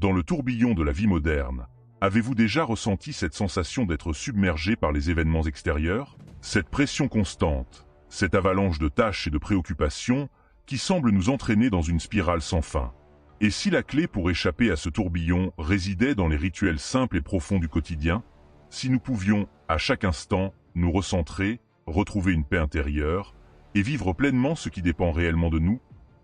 Dans le tourbillon de la vie moderne, avez-vous déjà ressenti cette sensation d'être submergé par les événements extérieurs? Cette pression constante, cette avalanche de tâches et de préoccupations qui semble nous entraîner dans une spirale sans fin. Et si la clé pour échapper à ce tourbillon résidait dans les rituels simples et profonds du quotidien? Si nous pouvions, à chaque instant, nous recentrer, retrouver une paix intérieure et vivre pleinement ce qui dépend réellement de nous?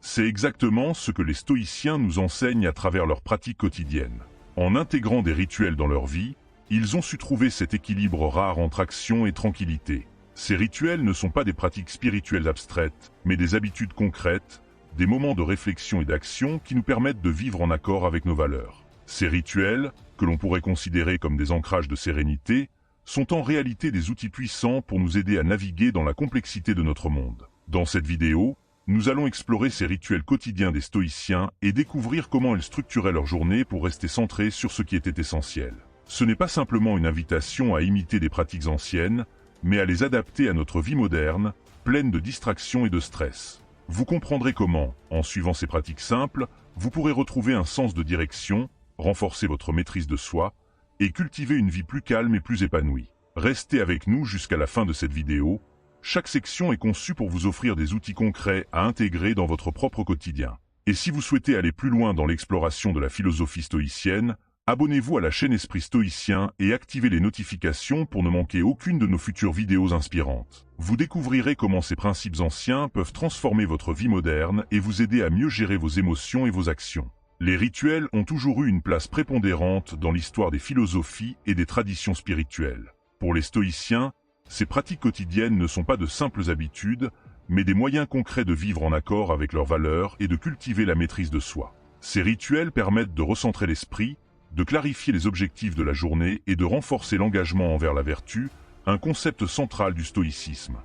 C'est exactement ce que les stoïciens nous enseignent à travers leurs pratiques quotidiennes. En intégrant des rituels dans leur vie, ils ont su trouver cet équilibre rare entre action et tranquillité. Ces rituels ne sont pas des pratiques spirituelles abstraites, mais des habitudes concrètes, des moments de réflexion et d'action qui nous permettent de vivre en accord avec nos valeurs. Ces rituels, que l'on pourrait considérer comme des ancrages de sérénité, sont en réalité des outils puissants pour nous aider à naviguer dans la complexité de notre monde. Dans cette vidéo, nous allons explorer ces rituels quotidiens des stoïciens et découvrir comment ils structuraient leur journée pour rester centrés sur ce qui était essentiel. Ce n'est pas simplement une invitation à imiter des pratiques anciennes, mais à les adapter à notre vie moderne, pleine de distractions et de stress. Vous comprendrez comment, en suivant ces pratiques simples, vous pourrez retrouver un sens de direction, renforcer votre maîtrise de soi, et cultiver une vie plus calme et plus épanouie. Restez avec nous jusqu'à la fin de cette vidéo. Chaque section est conçue pour vous offrir des outils concrets à intégrer dans votre propre quotidien. Et si vous souhaitez aller plus loin dans l'exploration de la philosophie stoïcienne, abonnez-vous à la chaîne Esprit Stoïcien et activez les notifications pour ne manquer aucune de nos futures vidéos inspirantes. Vous découvrirez comment ces principes anciens peuvent transformer votre vie moderne et vous aider à mieux gérer vos émotions et vos actions. Les rituels ont toujours eu une place prépondérante dans l'histoire des philosophies et des traditions spirituelles. Pour les stoïciens, ces pratiques quotidiennes ne sont pas de simples habitudes, mais des moyens concrets de vivre en accord avec leurs valeurs et de cultiver la maîtrise de soi. Ces rituels permettent de recentrer l'esprit, de clarifier les objectifs de la journée et de renforcer l'engagement envers la vertu, un concept central du stoïcisme.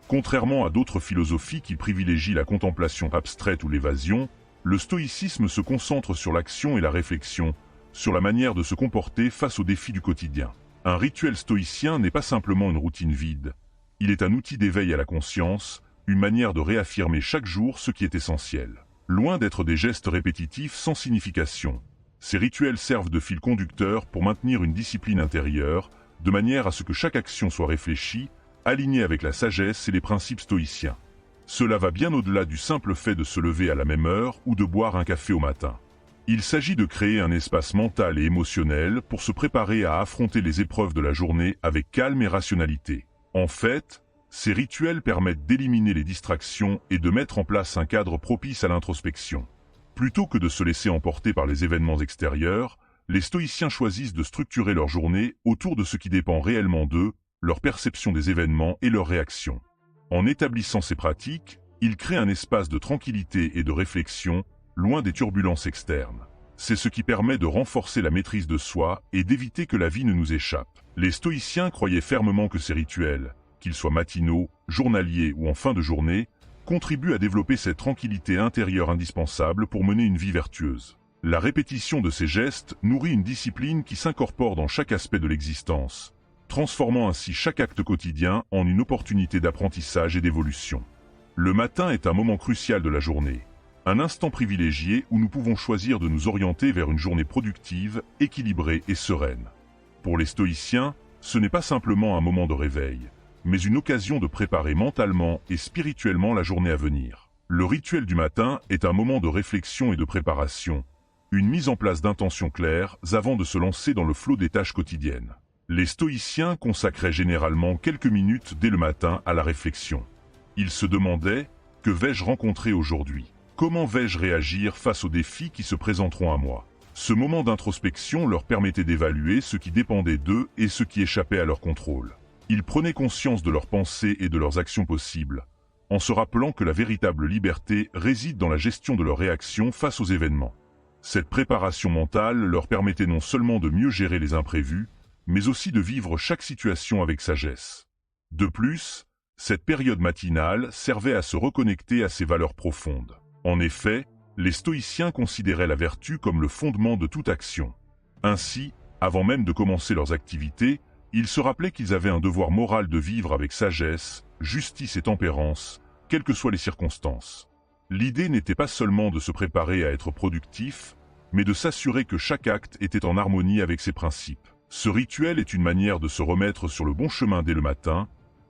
Contrairement à d'autres philosophies qui privilégient la contemplation abstraite ou l'évasion, le stoïcisme se concentre sur l'action et la réflexion, sur la manière de se comporter face aux défis du quotidien. Un rituel stoïcien n'est pas simplement une routine vide, il est un outil d'éveil à la conscience, une manière de réaffirmer chaque jour ce qui est essentiel. Loin d'être des gestes répétitifs sans signification, ces rituels servent de fil conducteur pour maintenir une discipline intérieure, de manière à ce que chaque action soit réfléchie, alignée avec la sagesse et les principes stoïciens. Cela va bien au-delà du simple fait de se lever à la même heure ou de boire un café au matin. Il s'agit de créer un espace mental et émotionnel pour se préparer à affronter les épreuves de la journée avec calme et rationalité. En fait, ces rituels permettent d'éliminer les distractions et de mettre en place un cadre propice à l'introspection. Plutôt que de se laisser emporter par les événements extérieurs, les stoïciens choisissent de structurer leur journée autour de ce qui dépend réellement d'eux, leur perception des événements et leurs réactions. En établissant ces pratiques, ils créent un espace de tranquillité et de réflexion, loin des turbulences externes. C'est ce qui permet de renforcer la maîtrise de soi et d'éviter que la vie ne nous échappe. Les stoïciens croyaient fermement que ces rituels, qu'ils soient matinaux, journaliers ou en fin de journée, contribuent à développer cette tranquillité intérieure indispensable pour mener une vie vertueuse. La répétition de ces gestes nourrit une discipline qui s'incorpore dans chaque aspect de l'existence, transformant ainsi chaque acte quotidien en une opportunité d'apprentissage et d'évolution. Le matin est un moment crucial de la journée, un instant privilégié où nous pouvons choisir de nous orienter vers une journée productive, équilibrée et sereine. Pour les stoïciens, ce n'est pas simplement un moment de réveil, mais une occasion de préparer mentalement et spirituellement la journée à venir. Le rituel du matin est un moment de réflexion et de préparation, une mise en place d'intentions claires avant de se lancer dans le flot des tâches quotidiennes. Les stoïciens consacraient généralement quelques minutes dès le matin à la réflexion. Ils se demandaient « Que vais-je rencontrer aujourd'hui ? Comment vais-je réagir face aux défis qui se présenteront à moi ?» Ce moment d'introspection leur permettait d'évaluer ce qui dépendait d'eux et ce qui échappait à leur contrôle. Ils prenaient conscience de leurs pensées et de leurs actions possibles, en se rappelant que la véritable liberté réside dans la gestion de leurs réactions face aux événements. Cette préparation mentale leur permettait non seulement de mieux gérer les imprévus, mais aussi de vivre chaque situation avec sagesse. De plus, cette période matinale servait à se reconnecter à ses valeurs profondes. En effet, les stoïciens considéraient la vertu comme le fondement de toute action. Ainsi, avant même de commencer leurs activités, ils se rappelaient qu'ils avaient un devoir moral de vivre avec sagesse, justice et tempérance, quelles que soient les circonstances. L'idée n'était pas seulement de se préparer à être productif, mais de s'assurer que chaque acte était en harmonie avec ses principes. Ce rituel est une manière de se remettre sur le bon chemin dès le matin,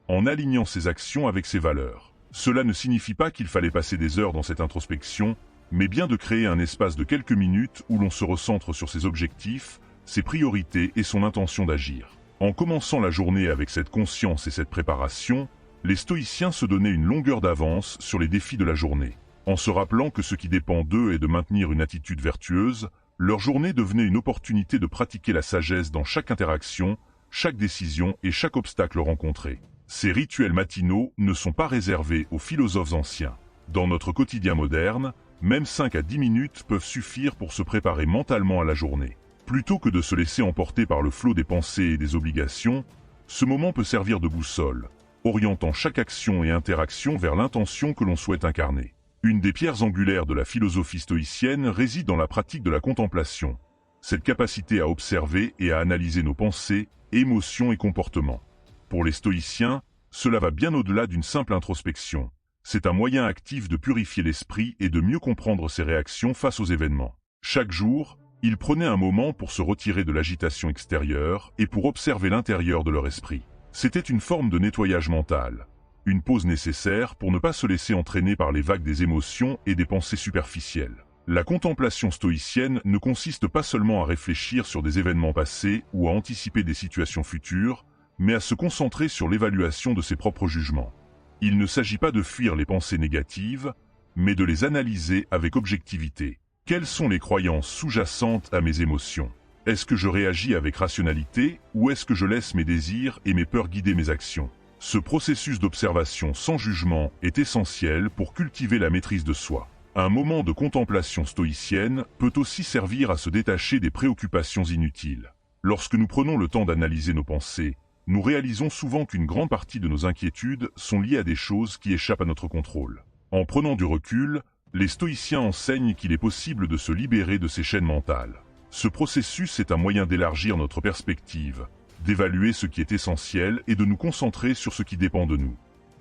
en alignant ses actions avec ses valeurs. Cela ne signifie pas qu'il fallait passer des heures dans cette introspection, mais bien de créer un espace de quelques minutes où l'on se recentre sur ses objectifs, ses priorités et son intention d'agir. En commençant la journée avec cette conscience et cette préparation, les stoïciens se donnaient une longueur d'avance sur les défis de la journée. En se rappelant que ce qui dépend d'eux est de maintenir une attitude vertueuse, leur journée devenait une opportunité de pratiquer la sagesse dans chaque interaction, chaque décision et chaque obstacle rencontré. Ces rituels matinaux ne sont pas réservés aux philosophes anciens. Dans notre quotidien moderne, même 5 à 10 minutes peuvent suffire pour se préparer mentalement à la journée. Plutôt que de se laisser emporter par le flot des pensées et des obligations, ce moment peut servir de boussole, orientant chaque action et interaction vers l'intention que l'on souhaite incarner. Une des pierres angulaires de la philosophie stoïcienne réside dans la pratique de la contemplation, cette capacité à observer et à analyser nos pensées, émotions et comportements. Pour les stoïciens, cela va bien au-delà d'une simple introspection. C'est un moyen actif de purifier l'esprit et de mieux comprendre ses réactions face aux événements. Chaque jour, ils prenaient un moment pour se retirer de l'agitation extérieure et pour observer l'intérieur de leur esprit. C'était une forme de nettoyage mental, une pause nécessaire pour ne pas se laisser entraîner par les vagues des émotions et des pensées superficielles. La contemplation stoïcienne ne consiste pas seulement à réfléchir sur des événements passés ou à anticiper des situations futures, mais à se concentrer sur l'évaluation de ses propres jugements. Il ne s'agit pas de fuir les pensées négatives, mais de les analyser avec objectivité. Quelles sont les croyances sous-jacentes à mes émotions? Est-ce que je réagis avec rationalité ou est-ce que je laisse mes désirs et mes peurs guider mes actions? Ce processus d'observation sans jugement est essentiel pour cultiver la maîtrise de soi. Un moment de contemplation stoïcienne peut aussi servir à se détacher des préoccupations inutiles. Lorsque nous prenons le temps d'analyser nos pensées, nous réalisons souvent qu'une grande partie de nos inquiétudes sont liées à des choses qui échappent à notre contrôle. En prenant du recul, les stoïciens enseignent qu'il est possible de se libérer de ces chaînes mentales. Ce processus est un moyen d'élargir notre perspective, d'évaluer ce qui est essentiel et de nous concentrer sur ce qui dépend de nous.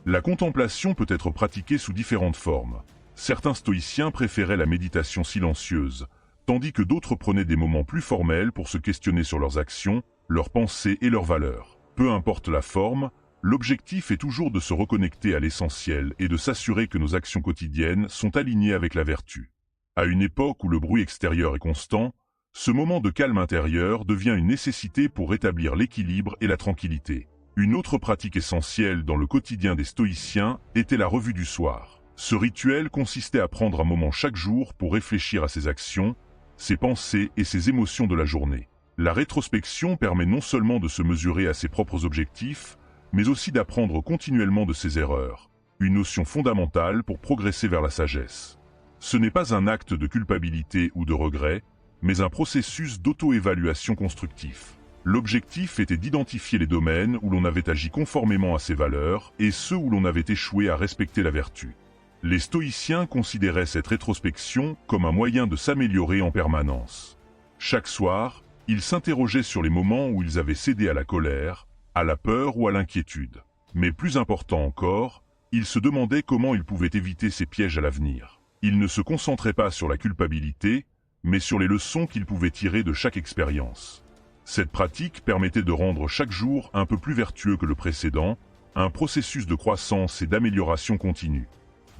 La contemplation peut être pratiquée sous différentes formes. Certains stoïciens préféraient la méditation silencieuse, tandis que d'autres prenaient des moments plus formels pour se questionner sur leurs actions, leurs pensées et leurs valeurs. Peu importe la forme, l'objectif est toujours de se reconnecter à l'essentiel et de s'assurer que nos actions quotidiennes sont alignées avec la vertu. À une époque où le bruit extérieur est constant, ce moment de calme intérieur devient une nécessité pour rétablir l'équilibre et la tranquillité. Une autre pratique essentielle dans le quotidien des stoïciens était la revue du soir. Ce rituel consistait à prendre un moment chaque jour pour réfléchir à ses actions, ses pensées et ses émotions de la journée. La rétrospection permet non seulement de se mesurer à ses propres objectifs, mais aussi d'apprendre continuellement de ses erreurs, une notion fondamentale pour progresser vers la sagesse. Ce n'est pas un acte de culpabilité ou de regret, mais un processus d'auto-évaluation constructif. L'objectif était d'identifier les domaines où l'on avait agi conformément à ses valeurs et ceux où l'on avait échoué à respecter la vertu. Les stoïciens considéraient cette rétrospection comme un moyen de s'améliorer en permanence. Chaque soir, ils s'interrogeaient sur les moments où ils avaient cédé à la colère, à la peur ou à l'inquiétude. Mais plus important encore, ils se demandaient comment ils pouvaient éviter ces pièges à l'avenir. Ils ne se concentraient pas sur la culpabilité, mais sur les leçons qu'ils pouvaient tirer de chaque expérience. Cette pratique permettait de rendre chaque jour un peu plus vertueux que le précédent, un processus de croissance et d'amélioration continue.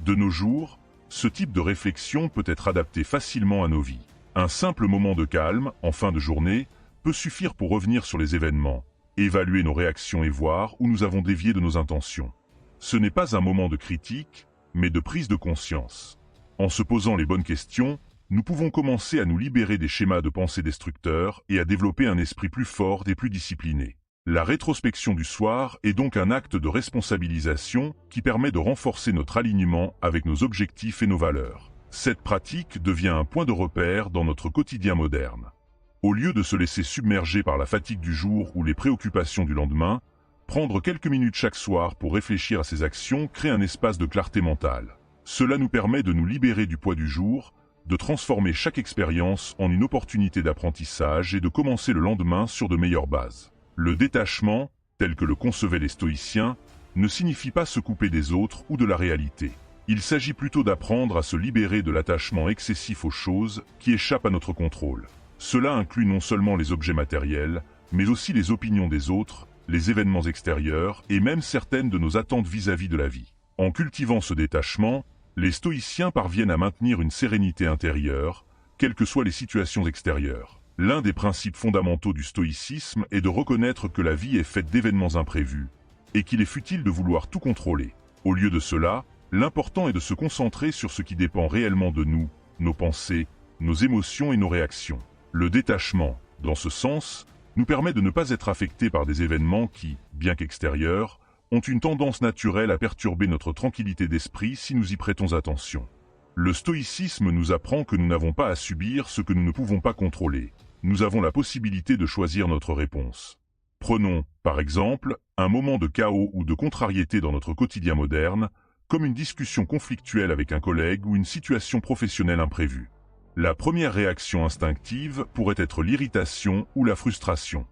De nos jours, ce type de réflexion peut être adapté facilement à nos vies. Un simple moment de calme, en fin de journée, peut suffire pour revenir sur les événements, évaluer nos réactions et voir où nous avons dévié de nos intentions. Ce n'est pas un moment de critique, mais de prise de conscience. En se posant les bonnes questions, nous pouvons commencer à nous libérer des schémas de pensée destructeurs et à développer un esprit plus fort et plus discipliné. La rétrospection du soir est donc un acte de responsabilisation qui permet de renforcer notre alignement avec nos objectifs et nos valeurs. Cette pratique devient un point de repère dans notre quotidien moderne. Au lieu de se laisser submerger par la fatigue du jour ou les préoccupations du lendemain, prendre quelques minutes chaque soir pour réfléchir à ses actions crée un espace de clarté mentale. Cela nous permet de nous libérer du poids du jour, de transformer chaque expérience en une opportunité d'apprentissage et de commencer le lendemain sur de meilleures bases. Le détachement, tel que le concevaient les stoïciens, ne signifie pas se couper des autres ou de la réalité. Il s'agit plutôt d'apprendre à se libérer de l'attachement excessif aux choses qui échappent à notre contrôle. Cela inclut non seulement les objets matériels, mais aussi les opinions des autres, les événements extérieurs et même certaines de nos attentes vis-à-vis de la vie. En cultivant ce détachement, les stoïciens parviennent à maintenir une sérénité intérieure, quelles que soient les situations extérieures. L'un des principes fondamentaux du stoïcisme est de reconnaître que la vie est faite d'événements imprévus, et qu'il est futile de vouloir tout contrôler. Au lieu de cela, l'important est de se concentrer sur ce qui dépend réellement de nous, nos pensées, nos émotions et nos réactions. Le détachement, dans ce sens, nous permet de ne pas être affectés par des événements qui, bien qu'extérieurs, ont une tendance naturelle à perturber notre tranquillité d'esprit si nous y prêtons attention. Le stoïcisme nous apprend que nous n'avons pas à subir ce que nous ne pouvons pas contrôler. Nous avons la possibilité de choisir notre réponse. Prenons, par exemple, un moment de chaos ou de contrariété dans notre quotidien moderne, comme une discussion conflictuelle avec un collègue ou une situation professionnelle imprévue. La première réaction instinctive pourrait être l'irritation ou la frustration.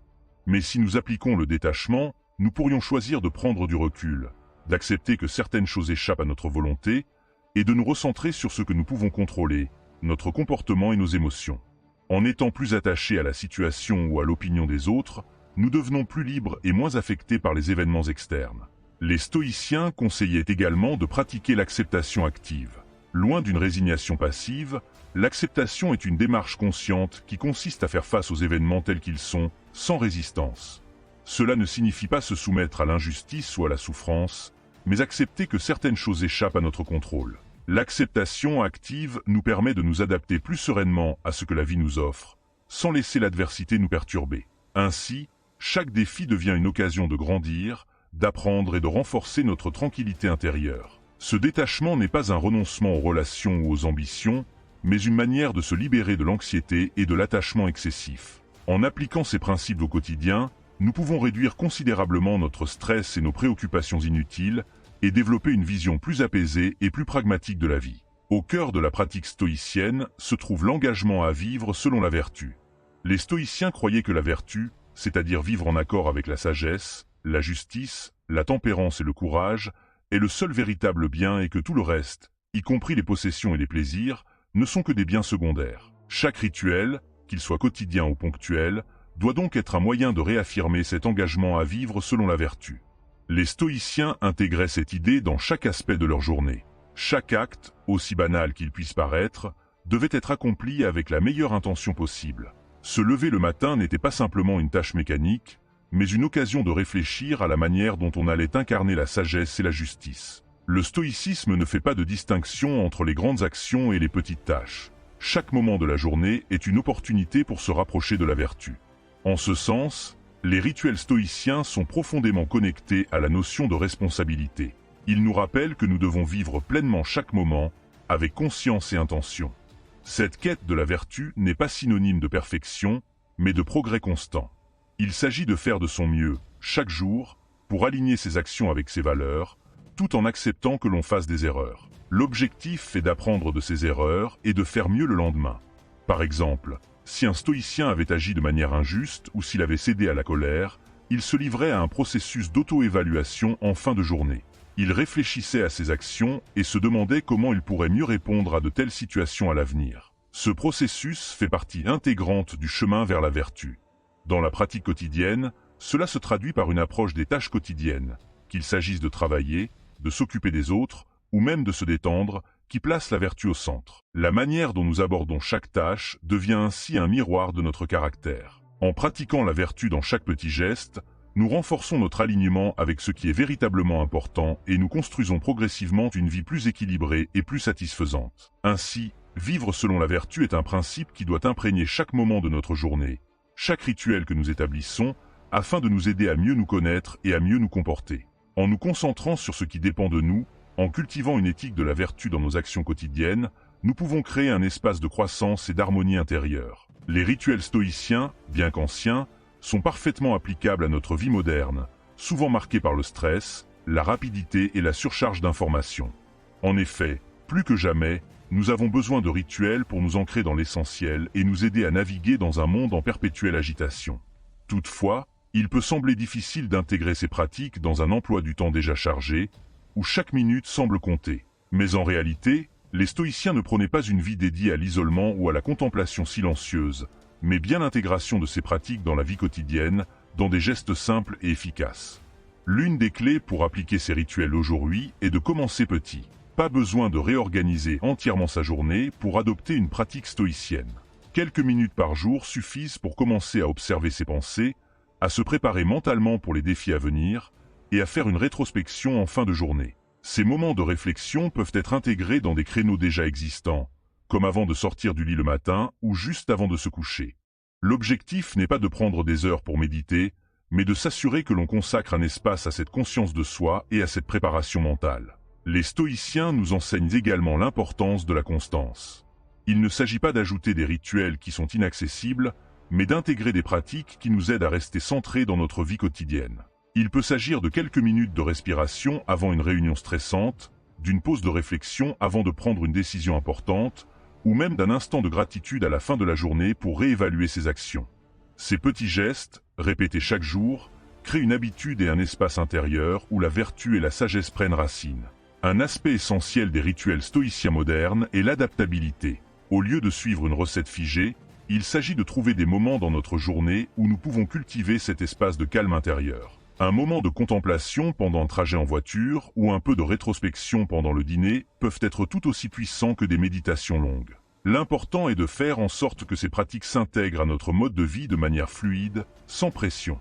Mais si nous appliquons le détachement, nous pourrions choisir de prendre du recul, d'accepter que certaines choses échappent à notre volonté, et de nous recentrer sur ce que nous pouvons contrôler, notre comportement et nos émotions. En étant plus attachés à la situation ou à l'opinion des autres, nous devenons plus libres et moins affectés par les événements externes. Les stoïciens conseillaient également de pratiquer l'acceptation active. Loin d'une résignation passive, l'acceptation est une démarche consciente qui consiste à faire face aux événements tels qu'ils sont, sans résistance. Cela ne signifie pas se soumettre à l'injustice ou à la souffrance, mais accepter que certaines choses échappent à notre contrôle. L'acceptation active nous permet de nous adapter plus sereinement à ce que la vie nous offre, sans laisser l'adversité nous perturber. Ainsi, chaque défi devient une occasion de grandir, d'apprendre et de renforcer notre tranquillité intérieure. Ce détachement n'est pas un renoncement aux relations ou aux ambitions, mais une manière de se libérer de l'anxiété et de l'attachement excessif. En appliquant ces principes au quotidien, nous pouvons réduire considérablement notre stress et nos préoccupations inutiles et développer une vision plus apaisée et plus pragmatique de la vie. Au cœur de la pratique stoïcienne se trouve l'engagement à vivre selon la vertu. Les stoïciens croyaient que la vertu, c'est-à-dire vivre en accord avec la sagesse, la justice, la tempérance et le courage, est le seul véritable bien et que tout le reste, y compris les possessions et les plaisirs, ne sont que des biens secondaires. Chaque rituel, qu'il soit quotidien ou ponctuel, doit donc être un moyen de réaffirmer cet engagement à vivre selon la vertu. Les stoïciens intégraient cette idée dans chaque aspect de leur journée. Chaque acte, aussi banal qu'il puisse paraître, devait être accompli avec la meilleure intention possible. Se lever le matin n'était pas simplement une tâche mécanique, mais une occasion de réfléchir à la manière dont on allait incarner la sagesse et la justice. Le stoïcisme ne fait pas de distinction entre les grandes actions et les petites tâches. Chaque moment de la journée est une opportunité pour se rapprocher de la vertu. En ce sens, les rituels stoïciens sont profondément connectés à la notion de responsabilité. Ils nous rappellent que nous devons vivre pleinement chaque moment, avec conscience et intention. Cette quête de la vertu n'est pas synonyme de perfection, mais de progrès constant. Il s'agit de faire de son mieux, chaque jour, pour aligner ses actions avec ses valeurs, tout en acceptant que l'on fasse des erreurs. L'objectif est d'apprendre de ses erreurs et de faire mieux le lendemain. Par exemple, si un stoïcien avait agi de manière injuste ou s'il avait cédé à la colère, il se livrait à un processus d'auto-évaluation en fin de journée. Il réfléchissait à ses actions et se demandait comment il pourrait mieux répondre à de telles situations à l'avenir. Ce processus fait partie intégrante du chemin vers la vertu. Dans la pratique quotidienne, cela se traduit par une approche des tâches quotidiennes, qu'il s'agisse de travailler, de s'occuper des autres, ou même de se détendre, qui place la vertu au centre. La manière dont nous abordons chaque tâche devient ainsi un miroir de notre caractère. En pratiquant la vertu dans chaque petit geste, nous renforçons notre alignement avec ce qui est véritablement important et nous construisons progressivement une vie plus équilibrée et plus satisfaisante. Ainsi, vivre selon la vertu est un principe qui doit imprégner chaque moment de notre journée, chaque rituel que nous établissons, afin de nous aider à mieux nous connaître et à mieux nous comporter. En nous concentrant sur ce qui dépend de nous, en cultivant une éthique de la vertu dans nos actions quotidiennes, nous pouvons créer un espace de croissance et d'harmonie intérieure. Les rituels stoïciens, bien qu'anciens, sont parfaitement applicables à notre vie moderne, souvent marquée par le stress, la rapidité et la surcharge d'informations. En effet, plus que jamais, nous avons besoin de rituels pour nous ancrer dans l'essentiel et nous aider à naviguer dans un monde en perpétuelle agitation. Toutefois, il peut sembler difficile d'intégrer ces pratiques dans un emploi du temps déjà chargé, où chaque minute semble compter. Mais en réalité, les stoïciens ne prônaient pas une vie dédiée à l'isolement ou à la contemplation silencieuse, mais bien l'intégration de ces pratiques dans la vie quotidienne, dans des gestes simples et efficaces. L'une des clés pour appliquer ces rituels aujourd'hui est de commencer petit. Pas besoin de réorganiser entièrement sa journée pour adopter une pratique stoïcienne. Quelques minutes par jour suffisent pour commencer à observer ses pensées, à se préparer mentalement pour les défis à venir et à faire une rétrospection en fin de journée. Ces moments de réflexion peuvent être intégrés dans des créneaux déjà existants, comme avant de sortir du lit le matin ou juste avant de se coucher. L'objectif n'est pas de prendre des heures pour méditer, mais de s'assurer que l'on consacre un espace à cette conscience de soi et à cette préparation mentale. Les stoïciens nous enseignent également l'importance de la constance. Il ne s'agit pas d'ajouter des rituels qui sont inaccessibles, mais d'intégrer des pratiques qui nous aident à rester centrés dans notre vie quotidienne. Il peut s'agir de quelques minutes de respiration avant une réunion stressante, d'une pause de réflexion avant de prendre une décision importante, ou même d'un instant de gratitude à la fin de la journée pour réévaluer ses actions. Ces petits gestes, répétés chaque jour, créent une habitude et un espace intérieur où la vertu et la sagesse prennent racine. Un aspect essentiel des rituels stoïciens modernes est l'adaptabilité. Au lieu de suivre une recette figée, il s'agit de trouver des moments dans notre journée où nous pouvons cultiver cet espace de calme intérieur. Un moment de contemplation pendant un trajet en voiture ou un peu de rétrospection pendant le dîner peuvent être tout aussi puissants que des méditations longues. L'important est de faire en sorte que ces pratiques s'intègrent à notre mode de vie de manière fluide, sans pression.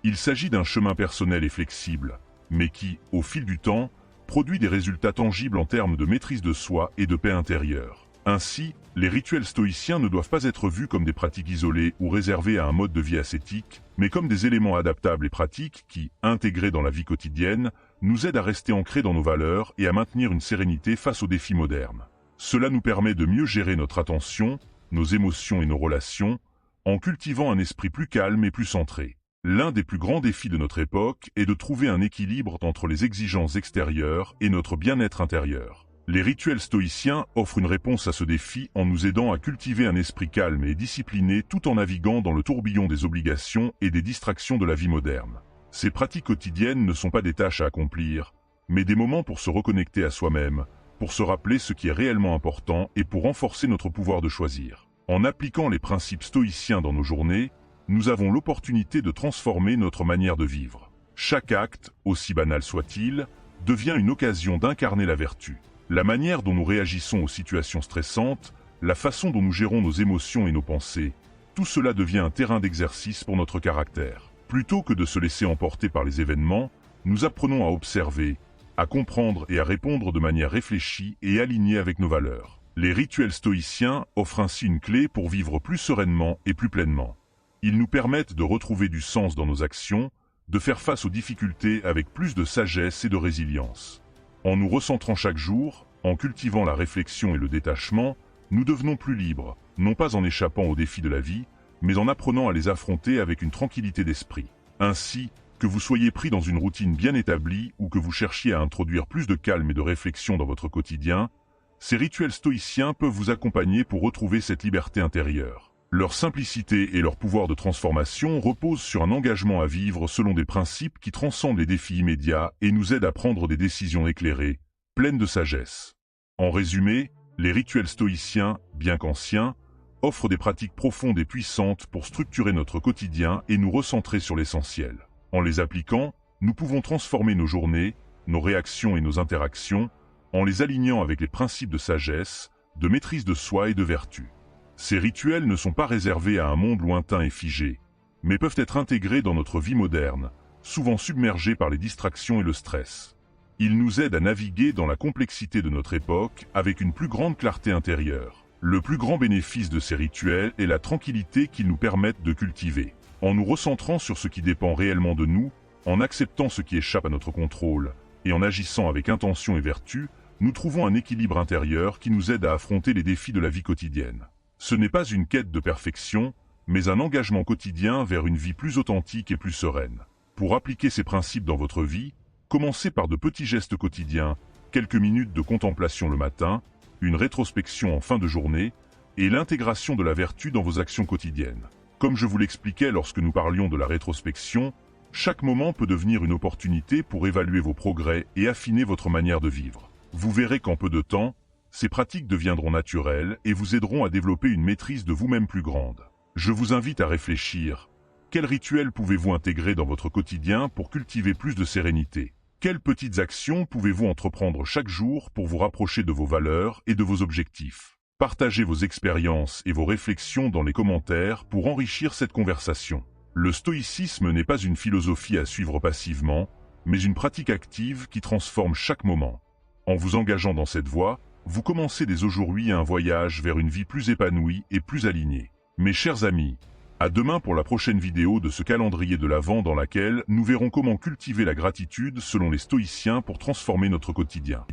Il s'agit d'un chemin personnel et flexible, mais qui, au fil du temps, produit des résultats tangibles en termes de maîtrise de soi et de paix intérieure. Ainsi, les rituels stoïciens ne doivent pas être vus comme des pratiques isolées ou réservées à un mode de vie ascétique, mais comme des éléments adaptables et pratiques qui, intégrés dans la vie quotidienne, nous aident à rester ancrés dans nos valeurs et à maintenir une sérénité face aux défis modernes. Cela nous permet de mieux gérer notre attention, nos émotions et nos relations, en cultivant un esprit plus calme et plus centré. L'un des plus grands défis de notre époque est de trouver un équilibre entre les exigences extérieures et notre bien-être intérieur. Les rituels stoïciens offrent une réponse à ce défi en nous aidant à cultiver un esprit calme et discipliné tout en naviguant dans le tourbillon des obligations et des distractions de la vie moderne. Ces pratiques quotidiennes ne sont pas des tâches à accomplir, mais des moments pour se reconnecter à soi-même, pour se rappeler ce qui est réellement important et pour renforcer notre pouvoir de choisir. En appliquant les principes stoïciens dans nos journées, nous avons l'opportunité de transformer notre manière de vivre. Chaque acte, aussi banal soit-il, devient une occasion d'incarner la vertu. La manière dont nous réagissons aux situations stressantes, la façon dont nous gérons nos émotions et nos pensées, tout cela devient un terrain d'exercice pour notre caractère. Plutôt que de se laisser emporter par les événements, nous apprenons à observer, à comprendre et à répondre de manière réfléchie et alignée avec nos valeurs. Les rituels stoïciens offrent ainsi une clé pour vivre plus sereinement et plus pleinement. Ils nous permettent de retrouver du sens dans nos actions, de faire face aux difficultés avec plus de sagesse et de résilience. En nous recentrant chaque jour, en cultivant la réflexion et le détachement, nous devenons plus libres, non pas en échappant aux défis de la vie, mais en apprenant à les affronter avec une tranquillité d'esprit. Ainsi, que vous soyez pris dans une routine bien établie ou que vous cherchiez à introduire plus de calme et de réflexion dans votre quotidien, ces rituels stoïciens peuvent vous accompagner pour retrouver cette liberté intérieure. Leur simplicité et leur pouvoir de transformation reposent sur un engagement à vivre selon des principes qui transcendent les défis immédiats et nous aident à prendre des décisions éclairées, pleines de sagesse. En résumé, les rituels stoïciens, bien qu'anciens, offrent des pratiques profondes et puissantes pour structurer notre quotidien et nous recentrer sur l'essentiel. En les appliquant, nous pouvons transformer nos journées, nos réactions et nos interactions, en les alignant avec les principes de sagesse, de maîtrise de soi et de vertu. Ces rituels ne sont pas réservés à un monde lointain et figé, mais peuvent être intégrés dans notre vie moderne, souvent submergés par les distractions et le stress. Ils nous aident à naviguer dans la complexité de notre époque avec une plus grande clarté intérieure. Le plus grand bénéfice de ces rituels est la tranquillité qu'ils nous permettent de cultiver. En nous recentrant sur ce qui dépend réellement de nous, en acceptant ce qui échappe à notre contrôle, et en agissant avec intention et vertu, nous trouvons un équilibre intérieur qui nous aide à affronter les défis de la vie quotidienne. Ce n'est pas une quête de perfection, mais un engagement quotidien vers une vie plus authentique et plus sereine. Pour appliquer ces principes dans votre vie, commencez par de petits gestes quotidiens, quelques minutes de contemplation le matin, une rétrospection en fin de journée, et l'intégration de la vertu dans vos actions quotidiennes. Comme je vous l'expliquais lorsque nous parlions de la rétrospection, chaque moment peut devenir une opportunité pour évaluer vos progrès et affiner votre manière de vivre. Vous verrez qu'en peu de temps, ces pratiques deviendront naturelles et vous aideront à développer une maîtrise de vous-même plus grande. Je vous invite à réfléchir. Quels rituels pouvez-vous intégrer dans votre quotidien pour cultiver plus de sérénité? Quelles petites actions pouvez-vous entreprendre chaque jour pour vous rapprocher de vos valeurs et de vos objectifs? Partagez vos expériences et vos réflexions dans les commentaires pour enrichir cette conversation. Le stoïcisme n'est pas une philosophie à suivre passivement, mais une pratique active qui transforme chaque moment. En vous engageant dans cette voie, vous commencez dès aujourd'hui un voyage vers une vie plus épanouie et plus alignée. Mes chers amis, à demain pour la prochaine vidéo de ce calendrier de l'Avent dans laquelle nous verrons comment cultiver la gratitude selon les stoïciens pour transformer notre quotidien.